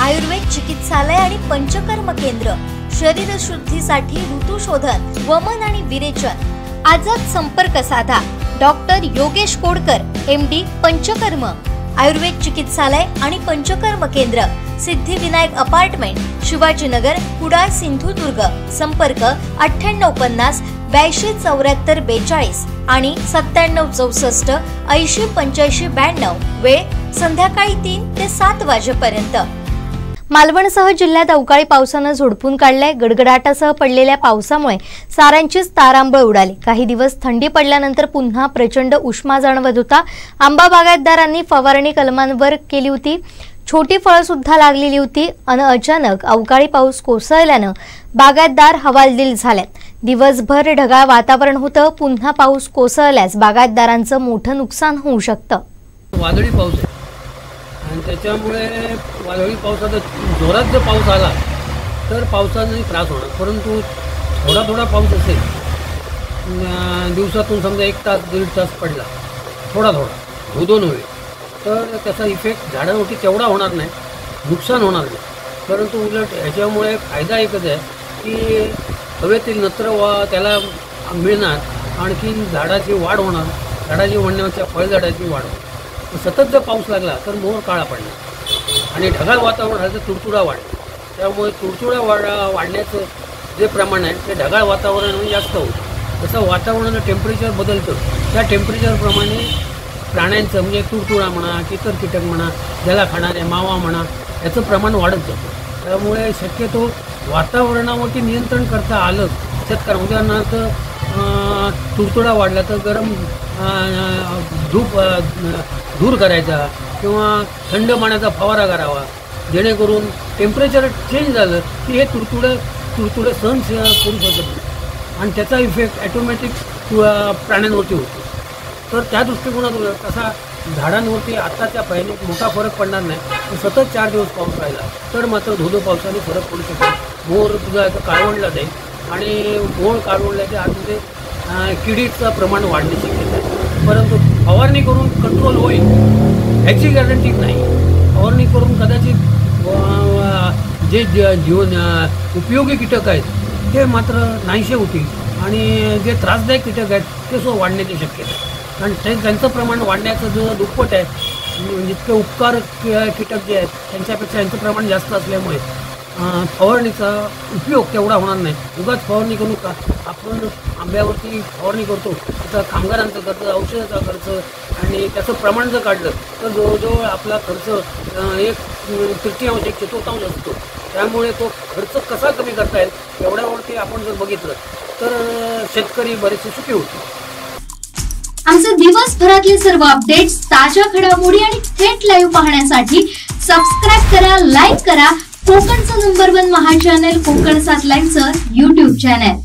आयुर्वेद चिकित्सालय आणि पंचकर्म केंद्र, शरीर शुद्धीसाठी ऋतुशोधन, वमन आणि विरेचन। आजच संपर्क साधा। डॉक्टर योगेश कोडकर, MD, पंचकर्म, आयुर्वेद चिकित्सालय आणि पंचकर्म केंद्र, सिद्धिविनायक अपार्टमेंट, शिवाजीनगर, कुडाळ, सिंधुदुर्ग। संपर्क 9850 82 74 42 आणि 97 64 80 85 92। वेळ संध्याकाळी 3 ते 7 वाजेपर्यंत। मालवणसह जिल्ह्यात अवकाळी पावसाने झोडपून काढले। गडगडाटासह पडलेल्या पावसामुळे साऱ्यांचीच तारांबळ उडाली। काही दिवस थंडी पडल्यानंतर पुन्हा प्रचंड उष्मा जाणवत होता। आंबा बागायतदारांनी फवारणी कलमांवर केली होती। छोटी फळं सुद्धा लागलेली होती। अचानक अवकाळी पाऊस कोसळल्याने बागायतदार हवालदिल झाले। दिवसभर ढगाळ वातावरण होतं। पुन्हा पाऊस कोसळल्यास बागायतदारांचं मोठं नुकसान होऊ शकतं। वादळी पाऊस आहे आणि त्याच्यामुळे वादळी पावसाचा जोरात जर पाऊस आला तर पावसाने त्रास होणार, परंतु थोडा थोडा पाऊस असेल, दिवसातून समजा 1 तास 1.5 तास पडला, थोडा थोडा उदोन होईल, तर त्याचा इफेक्ट झाडावरती तेवढा होणार नाही, नुकसान होणार नाही। परंतु उलट ह्याच्यामुळे फायदा एकच आहे की हवेतील नत्र त्याला मिळणार, आणखी झाडाची वाढ होणार, झाडाची वाढण्याच्या फळझाडाची वाढ होणार। सतत जर पाऊस लागला तर मोहर काळा पडणार आणि ढगाळ वातावरण झालं तर तुडतुडा वाढणार। त्यामुळे तुडतुडा वाढण्याचं जे प्रमाण आहे ते ढगाळ वातावरणाने जास्त होतं। जसं वातावरणाचं टेम्परेचर बदलतं त्या टेम्परेचरप्रमाणे प्राण्यांचं म्हणजे तुडतुडा म्हणा, इतर कीटक म्हणा, ज्याला खाणारे मावा म्हणा, याचं प्रमाण वाढत जातं। त्यामुळे शक्यतो वातावरणावरती नियंत्रण करता आलं शेतकऱ्यांना। उदाहरणार्थ तुडतुडा वाढला तर गरम धूप दूर करायचा किंवा थंड पाण्याचा फवारा करावा, जेणेकरून टेम्परेचर चेंज झालं की हे तुडतुडे सहन करू शकत नाही आणि त्याचा इफेक्ट ॲटोमॅटिक प्राण्यांवरती होतो। तर त्या दृष्टिकोनातून तसा झाडांवरती आत्ताच्या पहिल्यात मोठा फरक पडणार नाही, पण सतत 4 दिवस पाऊस राहिला तर मात्र धोधो पावसाने फरक पडू शकेल। मोर तुझा काळवंडला जाईल आणि मोर काळवंडल्याच्या आतमध्ये किडीचं प्रमाण वाढण्याची शक्यता आहे। परंतु फवारणी करून कंट्रोल होईल ह्याची गॅरंटी नाही। फवारणी करून कदाचित जे जीवन उपयोगी कीटक आहेत ते मात्र नाहीसे होतील आणि जे त्रासदायक कीटक आहेत ते सुद्धा वाढण्याची शक्यता आहे, कारण त्यांचं प्रमाण वाढण्याचं जो दुप्पट आहे। जितके उपकार कीटक जे आहेत त्यांच्यापेक्षा यांचं प्रमाण जास्त असल्यामुळे फवारणीचा उपयोग तेवढा होणार नाही। उगाच फवारणी करू का आपण आंब्यावरती फवारणी करतो, त्याचा कामगारांचा खर्च, औषधाचा खर्च आणि त्याचं प्रमाण जर काढलं तर जवळजवळ आपला खर्च 1/3 1/4 असतो। त्यामुळे तो खर्च कसा कमी करता येईल एवढ्यावरती आपण जर बघितलं तर शेतकरी बरेचसे सुखी होते। आमचे दिवसभरातले सर्व अपडेट्स, ताज्या घडामोडी आणि थेट लाईव्ह पाहण्यासाठी सबस्क्राइब करा, लाईक करा कोकणचं नंबर 1 महा चॅनल कोकण 7 लाईव्हचं YouTube चॅनल।